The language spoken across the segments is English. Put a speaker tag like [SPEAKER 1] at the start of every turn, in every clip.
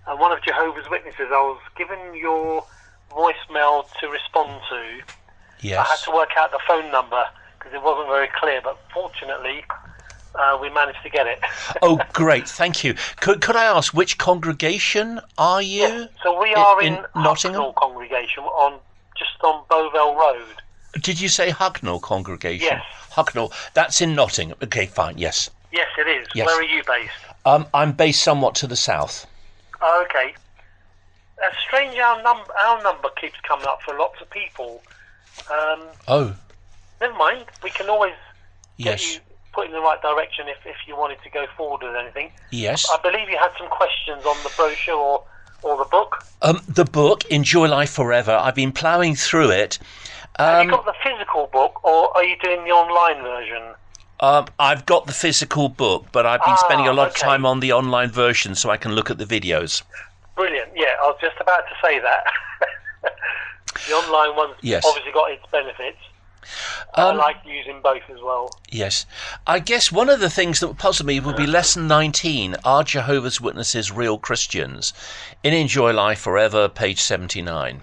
[SPEAKER 1] and one of Jehovah's Witnesses, I was given your voicemail to respond to.
[SPEAKER 2] Yes.
[SPEAKER 1] I had to work out the phone number because it wasn't very clear, but fortunately we managed to get it.
[SPEAKER 2] Oh, great, thank you. Could I ask, which congregation are you?
[SPEAKER 1] Yes. So we are in
[SPEAKER 2] Nottingham?
[SPEAKER 1] Hucknall congregation, just on Bowville Road.
[SPEAKER 2] Did you say Hucknall congregation?
[SPEAKER 1] Yes.
[SPEAKER 2] Hucknall, that's in Nottingham. Okay, fine, yes.
[SPEAKER 1] Yes, it is.
[SPEAKER 2] Yes.
[SPEAKER 1] Where are you based?
[SPEAKER 2] I'm based somewhat to the south.
[SPEAKER 1] Oh, okay. It's strange our number keeps coming up for lots of people.
[SPEAKER 2] Oh.
[SPEAKER 1] Never mind. We can always get
[SPEAKER 2] Yes.
[SPEAKER 1] you put in the right direction if you wanted to go forward with anything.
[SPEAKER 2] Yes.
[SPEAKER 1] I believe you had some questions on the brochure or the book.
[SPEAKER 2] The book, Enjoy Life Forever, I've been ploughing through it.
[SPEAKER 1] Have you got the physical book, or are you doing the online version?
[SPEAKER 2] I've got the physical book, but I've been spending a lot of
[SPEAKER 1] okay.
[SPEAKER 2] time on the online version so I can look at the videos.
[SPEAKER 1] Brilliant. Yeah, I was just about to say that. The online one's
[SPEAKER 2] Yes.
[SPEAKER 1] obviously got its benefits. I like using both as well.
[SPEAKER 2] Yes. I guess one of the things that would puzzle me would be Lesson 19, Are Jehovah's Witnesses Real Christians? In Enjoy Life Forever, page 79.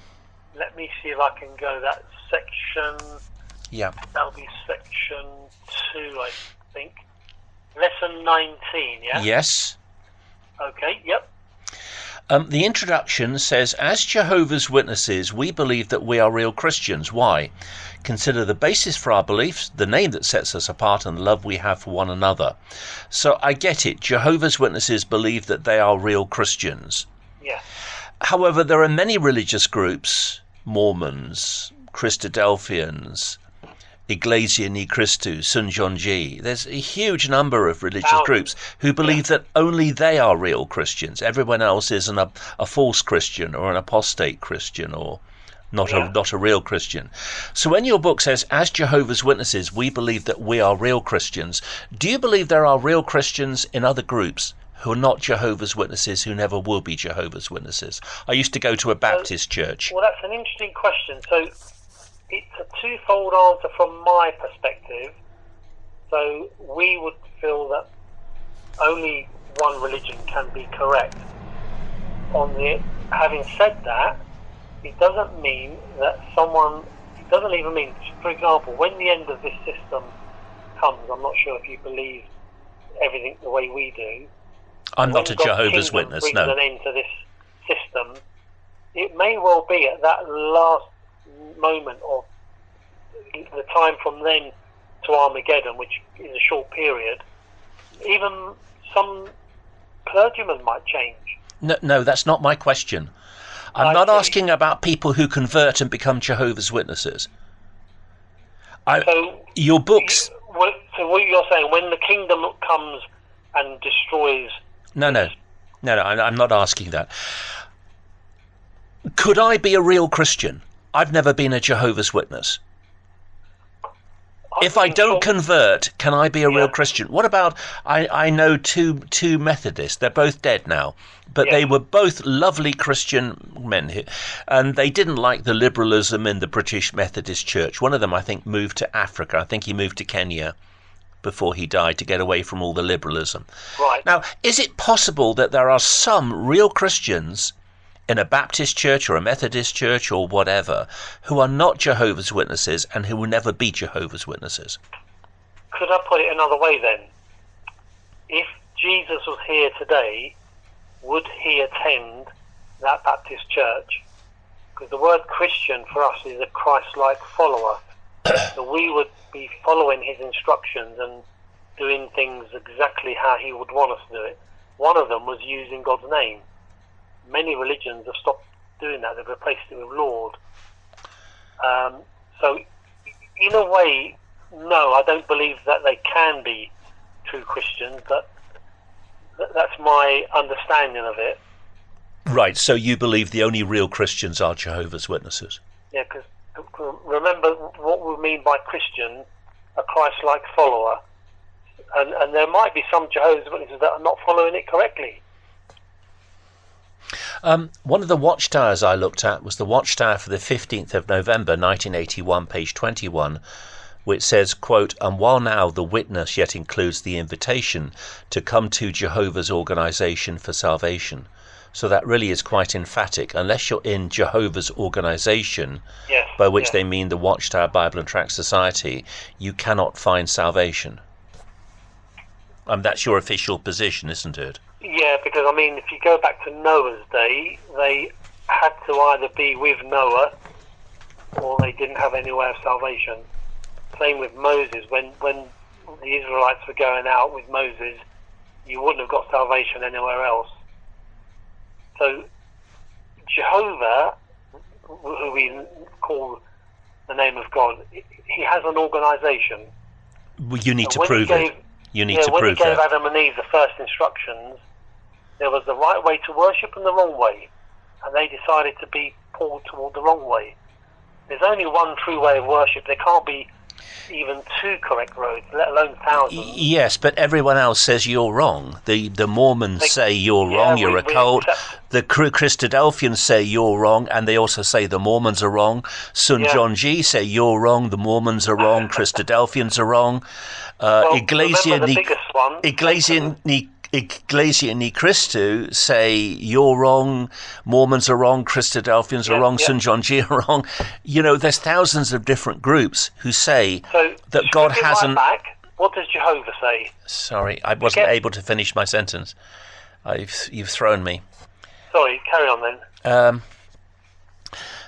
[SPEAKER 1] Let me see if I can go that section.
[SPEAKER 2] Yeah.
[SPEAKER 1] That'll be section 2, I think. Lesson 19, yeah?
[SPEAKER 2] Yes.
[SPEAKER 1] Okay, yep.
[SPEAKER 2] The introduction says, as Jehovah's Witnesses, we believe that we are real Christians. Why? Consider the basis for our beliefs, the name that sets us apart, and the love we have for one another. So I get it. Jehovah's Witnesses believe that they are real Christians.
[SPEAKER 1] Yeah.
[SPEAKER 2] However, there are many religious groups, Mormons, Christadelphians, Iglesia Ni Cristo, Sunjonji. There's a huge number of religious groups who believe that only they are real Christians. Everyone else is a false Christian or an apostate Christian or not a real Christian. So when your book says, as Jehovah's Witnesses, we believe that we are real Christians, do you believe there are real Christians in other groups who are not Jehovah's Witnesses, who never will be Jehovah's Witnesses? I used to go to a Baptist church.
[SPEAKER 1] Well, that's an interesting question. So it's a twofold answer from my perspective. So we would feel that only one religion can be correct. Having said that, it doesn't mean that it doesn't even mean, for example, when the end of this system comes, I'm not sure if you believe everything the way we do.
[SPEAKER 2] I'm not a Jehovah's Witness, no.
[SPEAKER 1] Brings an end to this system, it may well be at that last moment of the time from then to Armageddon, which is a short period, even some clergymen might change.
[SPEAKER 2] No, that's not my question. I'm not asking about people who convert and become Jehovah's Witnesses. Your books...
[SPEAKER 1] So what you're saying, when the kingdom comes and destroys...
[SPEAKER 2] No, I'm not asking that. Could I be a real Christian? I've never been a Jehovah's Witness. If I don't convert, can I be a real Christian? What about, I know two Methodists, they're both dead now, but they were both lovely Christian men, and they didn't like the liberalism in the British Methodist Church. One of them, I think, moved to Africa. I think he moved to Kenya before he died to get away from all the liberalism.
[SPEAKER 1] Right.
[SPEAKER 2] Now, is it possible that there are some real Christians in a Baptist church or a Methodist church or whatever who are not Jehovah's Witnesses and who will never be Jehovah's Witnesses?
[SPEAKER 1] Could I put it another way then? If Jesus was here today, would he attend that Baptist church? Because the word Christian for us is a Christ-like follower. So we would be following his instructions and doing things exactly how he would want us to do it. One of them was using God's name. Many religions have stopped doing that. They've replaced it with Lord. So, in a way, no, I don't believe that they can be true Christians, but that's my understanding of it.
[SPEAKER 2] Right, so you believe the only real Christians are Jehovah's Witnesses?
[SPEAKER 1] Yeah, because remember what we mean by Christian, a Christ-like follower. And there might be some Jehovah's Witnesses that are not following it correctly.
[SPEAKER 2] One of the watchtowers I looked at was the watchtower for the 15th of November 1981, page 21, which says, quote, and while now the witness yet includes the invitation to come to Jehovah's organisation for salvation, So that really is quite emphatic. Unless you're in Jehovah's organisation,
[SPEAKER 1] Yes,
[SPEAKER 2] by which
[SPEAKER 1] yes.
[SPEAKER 2] they mean the Watchtower Bible and Tract Society, you cannot find salvation. That's your official position, isn't it?
[SPEAKER 1] Yeah, because I mean, if you go back to Noah's day, they had to either be with Noah or they didn't have any way of salvation. Same with Moses. When the Israelites were going out with Moses, you wouldn't have got salvation anywhere else. So Jehovah, who we call the name of God, he has an organisation.
[SPEAKER 2] Well, you need to prove it. You need to
[SPEAKER 1] when
[SPEAKER 2] prove
[SPEAKER 1] he gave
[SPEAKER 2] that.
[SPEAKER 1] Adam and Eve the first instructions, there was the right way to worship and the wrong way, and they decided to be pulled toward the wrong way. There's only one true way of worship. There can't be even two correct roads, let alone thousands.
[SPEAKER 2] Yes, but everyone else says you're wrong. The Mormons say you're wrong, you're a cult. The Christadelphians say you're wrong, and they also say the Mormons are wrong. Sun John G say you're wrong, the Mormons are wrong, Christadelphians are wrong. Iglesia Ni Christu say you're wrong, Mormons are wrong, Christadelphians are wrong, St. John G are wrong. You know, there's thousands of different groups who say that God hasn't...
[SPEAKER 1] What does Jehovah say?
[SPEAKER 2] Sorry, I wasn't able to finish my sentence. You've thrown me.
[SPEAKER 1] Sorry, carry on then.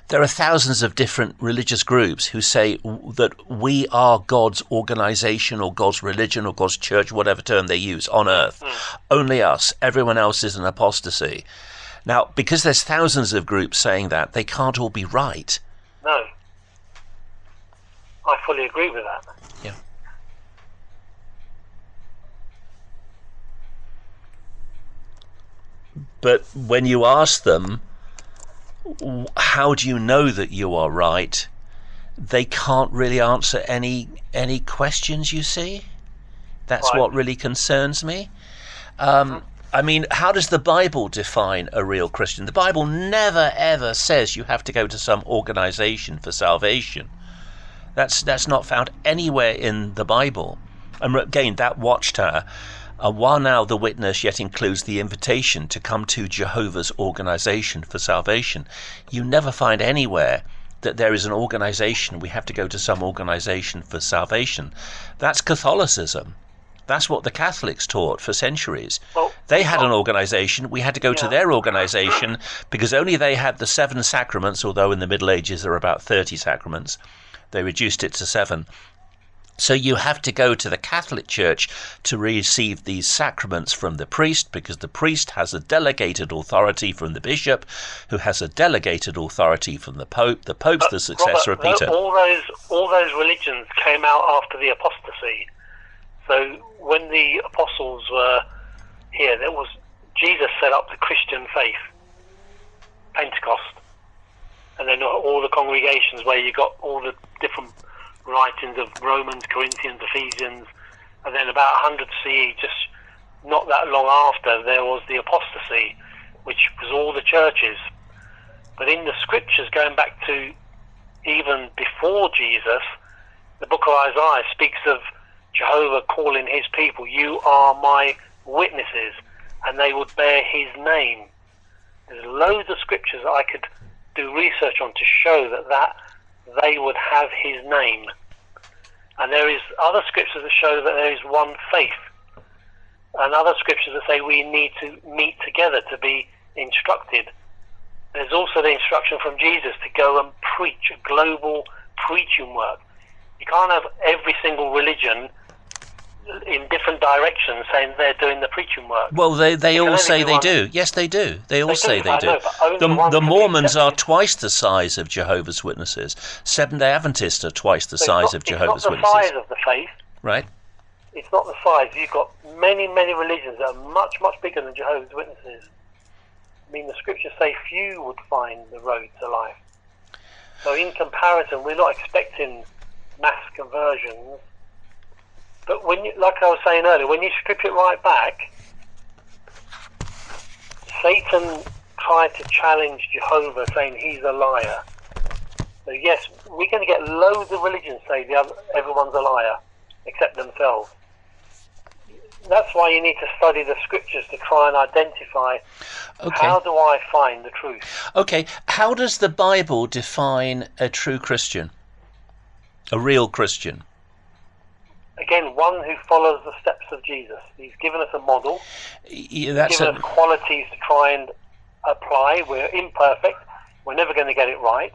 [SPEAKER 2] There are thousands of different religious groups who say that we are God's organisation or God's religion or God's church, whatever term they use, on earth. Only us. Everyone else is an apostasy. Now, because there's thousands of groups saying that, they can't all be right.
[SPEAKER 1] No. I fully agree with that.
[SPEAKER 2] Yeah. But when you ask them, how do you know that you are right? They can't really answer any questions, you see. That's what really concerns me. I mean, how does the Bible define a real Christian? The Bible never, ever says you have to go to some organisation for salvation. That's not found anywhere in the Bible. And again, that Watchtower, while now the witness yet includes the invitation to come to Jehovah's organisation for salvation, you never find anywhere that there is an organisation, we have to go to some organisation for salvation. That's Catholicism. That's what the Catholics taught for centuries. They had an organisation, we had to go to their organisation because only they had the 7 sacraments, although in the Middle Ages there were about 30 sacraments. They reduced it to 7. So you have to go to the Catholic Church to receive these sacraments from the priest, because the priest has a delegated authority from the bishop, who has a delegated authority from the Pope. The Pope's the successor of Peter.
[SPEAKER 1] All those religions came out after the apostasy. So when the apostles were here, Jesus set up the Christian faith, Pentecost, and then all the congregations where you got all the different writings of Romans, Corinthians, Ephesians, and then about 100 CE, just not that long after, there was the apostasy, which was all the churches. But in the scriptures, going back to even before Jesus, the book of Isaiah speaks of Jehovah calling his people, "You are my witnesses," and they would bear his name. There's loads of scriptures that I could do research on to show that they would have his name. And there is other scriptures that show that there is one faith, and other scriptures that say we need to meet together to be instructed. There's also the instruction from Jesus to go and preach, a global preaching work. You can't have every single religion in different directions saying they're doing the preaching work.
[SPEAKER 2] Well, they all say they do. Yes, they do. They all say they do. The Mormons are twice the size of Jehovah's Witnesses. Seventh-day Adventists are twice the size of Jehovah's Witnesses.
[SPEAKER 1] It's not the size of the faith.
[SPEAKER 2] Right.
[SPEAKER 1] It's not the size. You've got many, many religions that are much, much bigger than Jehovah's Witnesses. I mean, the scriptures say few would find the road to life. So in comparison, we're not expecting mass conversions. But when you, like I was saying earlier, when you strip it right back, Satan tried to challenge Jehovah, saying he's a liar. So yes, we're going to get loads of religions say everyone's a liar, except themselves. that's why you need to study the scriptures to try and identify how do I find the truth.
[SPEAKER 2] Okay, how does the Bible define a true Christian? A real Christian?
[SPEAKER 1] Again, one who follows the steps of Jesus. He's given us a model. He's given us qualities to try and apply. We're imperfect. We're never going to get it right.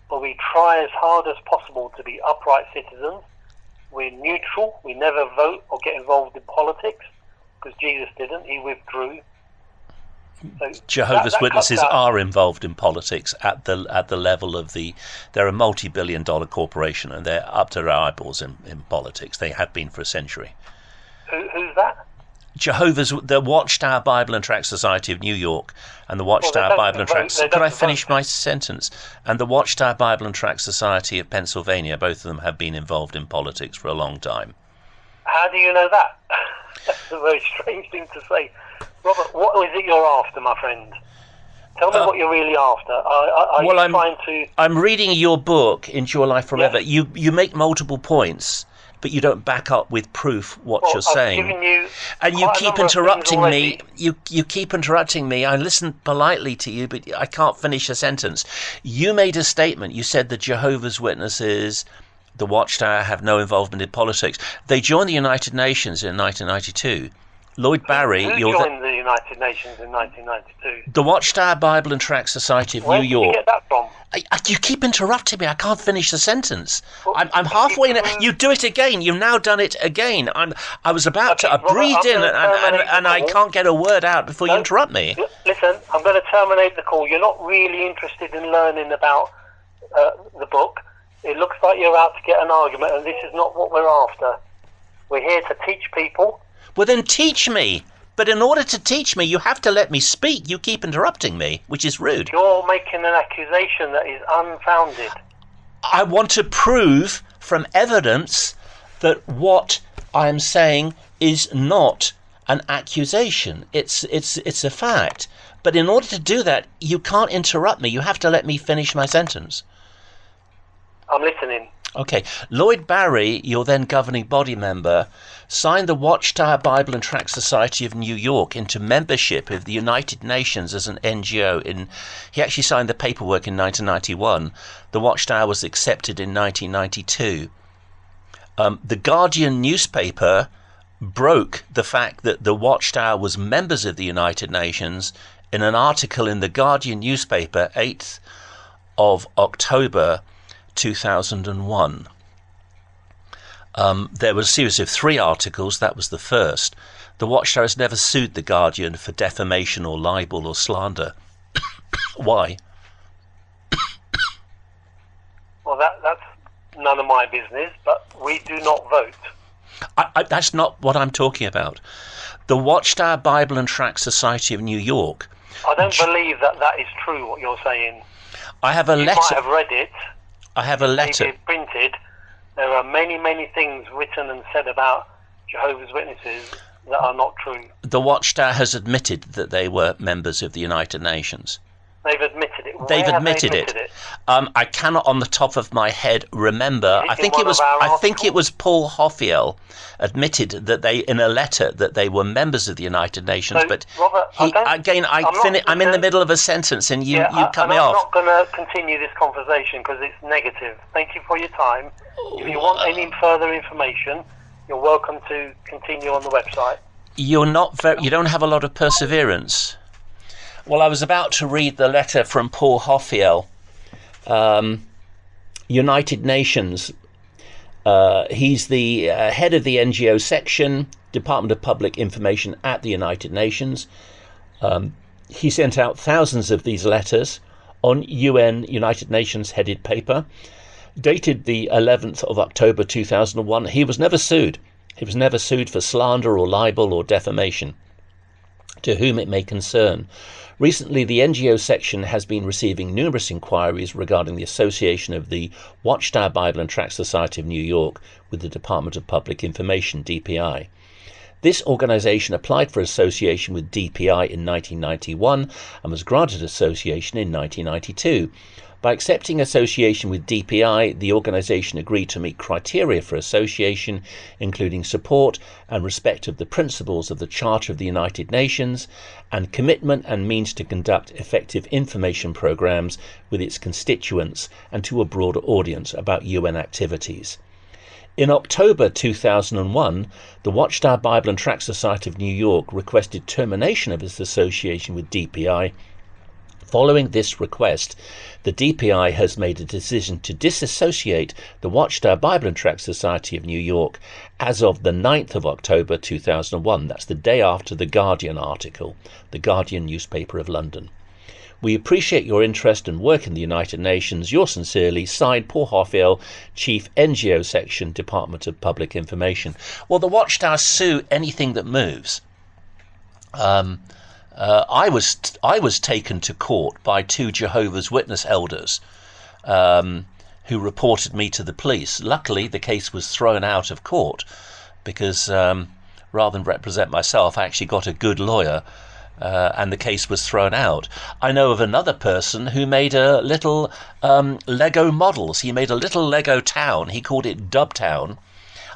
[SPEAKER 1] But we try as hard as possible to be upright citizens. We're neutral. We never vote or get involved in politics, because Jesus didn't. He withdrew. So
[SPEAKER 2] Jehovah's Witnesses are involved in politics at the level of they're a multi-billion-dollar corporation, and they're up to their eyeballs in politics. They have been for a century.
[SPEAKER 1] Who's that?
[SPEAKER 2] The Watchtower Bible and Tract Society of New York and the Watchtower Bible and Tract. Could I finish my sentence? And the Watchtower Bible and Tract Society of Pennsylvania, both of them have been involved in politics for a long time.
[SPEAKER 1] How do you know that? That's a very strange thing to say. Robert, what is it you're after, my friend? Tell me what you're really after.
[SPEAKER 2] I'm reading your book, Endure Life Forever. Yeah. You make multiple points, but you don't back up with proof what you're saying. And you keep interrupting me. You keep interrupting me. I listen politely to you, but I can't finish a sentence. You made a statement. You said the Jehovah's Witnesses, the Watchtower, have no involvement in politics. They joined the United Nations in 1992. Lloyd Barry...
[SPEAKER 1] Who joined the United Nations in 1992?
[SPEAKER 2] The Watchtower Bible and Tract Society of New York.
[SPEAKER 1] Where did you get that from?
[SPEAKER 2] You keep interrupting me. I can't finish the sentence. Well, I'm halfway in it. You do it again. You've now done it again. I was about to... I breathed in and I can't get a word out before you interrupt me.
[SPEAKER 1] Listen, I'm going to terminate the call. You're not really interested in learning about the book. It looks like you're out to get an argument, and this is not what we're after. We're here to teach people.
[SPEAKER 2] Well, then teach me. But in order to teach me, you have to let me speak. You keep interrupting me, which is rude.
[SPEAKER 1] You're making an accusation that is unfounded.
[SPEAKER 2] I want to prove from evidence that what I'm saying is not an accusation. It's a fact. But in order to do that, you can't interrupt me. You have to let me finish my sentence.
[SPEAKER 1] I'm listening.
[SPEAKER 2] Okay. Lloyd Barry, your then governing body member, signed the Watchtower Bible and Tract Society of New York into membership of the United Nations as an NGO. He actually signed the paperwork in 1991. The Watchtower was accepted in 1992. The Guardian newspaper broke the fact that the Watchtower was members of the United Nations in an article in the Guardian newspaper, 8th of October 2001. There was a series of 3 articles. That was the first. The Watchtower has never sued the Guardian for defamation or libel or slander. Why?
[SPEAKER 1] Well, that's none of my business, but we do not vote.
[SPEAKER 2] That's not what I'm talking about. The Watchtower Bible and Tract Society of New York.
[SPEAKER 1] I don't believe that is true, what you're saying.
[SPEAKER 2] I have a letter.
[SPEAKER 1] You might have read it.
[SPEAKER 2] I have a letter.
[SPEAKER 1] Maybe printed. There are many, many things written and said about Jehovah's Witnesses that are not true.
[SPEAKER 2] The Watchtower has admitted that they were members of the United Nations.
[SPEAKER 1] They've admitted it.
[SPEAKER 2] They've admitted it. I cannot, on the top of my head, remember. I think it was Paul Hoffiel admitted that they, in a letter, that they were members of the United Nations.
[SPEAKER 1] So,
[SPEAKER 2] but
[SPEAKER 1] Robert,
[SPEAKER 2] I'm in the middle of a sentence, and you cut me off.
[SPEAKER 1] I'm not going to continue this conversation because it's negative. Thank you for your time. If you want any further information, you're welcome to continue on the website.
[SPEAKER 2] You don't have a lot of perseverance. Well, I was about to read the letter from Paul Hoffiel, United Nations. He's the head of the NGO section, Department of Public Information at the United Nations. He sent out thousands of these letters on UN United Nations headed paper, dated the 11th of October 2001. He was never sued. He was never sued for slander or libel or defamation, to whom it may concern. Recently, the NGO section has been receiving numerous inquiries regarding the association of the Watchtower Bible and Tract Society of New York with the Department of Public Information, DPI. This organisation applied for association with DPI in 1991 and was granted association in 1992. By accepting association with DPI, the organisation agreed to meet criteria for association, including support and respect of the principles of the Charter of the United Nations, and commitment and means to conduct effective information programmes with its constituents and to a broader audience about UN activities. In October 2001, the Watchtower Bible and Tract Society of New York requested termination of its association with DPI. Following this request, the DPI has made a decision to disassociate the Watchtower Bible and Tract Society of New York as of the 9th of October 2001. That's the day after the Guardian article, the Guardian newspaper of London. We appreciate your interest and work in the United Nations. Yours sincerely, signed Paul Hoffiel, Chief NGO Section, Department of Public Information. Well, the Watchtower sue anything that moves. I was taken to court by 2 Jehovah's Witness elders who reported me to the police. Luckily, the case was thrown out of court because rather than represent myself, I actually got a good lawyer and the case was thrown out. I know of another person who made a little Lego models. He made a little Lego town. He called it Dubtown.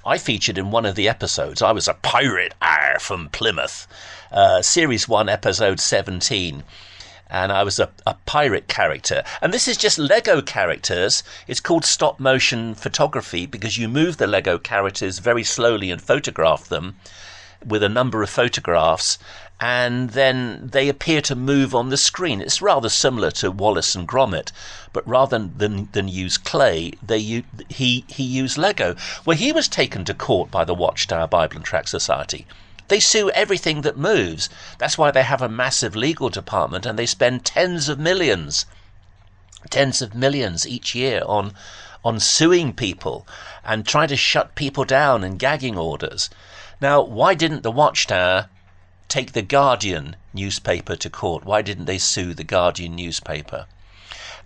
[SPEAKER 2] I featured in one of the episodes. I was a pirate from Plymouth. Series 1, Episode 17. And I was a pirate character. And this is just Lego characters. It's called stop motion photography because you move the Lego characters very slowly and photograph them with a number of photographs. And then they appear to move on the screen. It's rather similar to Wallace and Gromit, but rather than use clay, he used Lego. Well, he was taken to court by the Watchtower Bible and Tract Society. They sue everything that moves. That's why they have a massive legal department, and they spend tens of millions each year on suing people and trying to shut people down and gagging orders. Now, why didn't the Watchtower take the Guardian newspaper to court? Why didn't they sue the Guardian newspaper?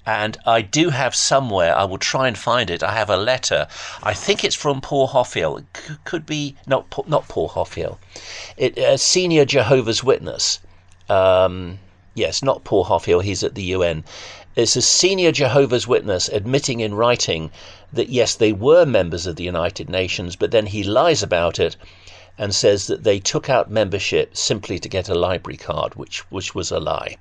[SPEAKER 2] And I do have somewhere, I will try and find it, I have a letter. I think it's from Paul Hoffiel. It could be, not Paul Hoffiel. A senior Jehovah's Witness. Yes, not Paul Hoffiel, he's at the UN. It's a senior Jehovah's Witness admitting in writing that, yes, they were members of the United Nations, but then he lies about it and says that they took out membership simply to get a library card, which was a lie.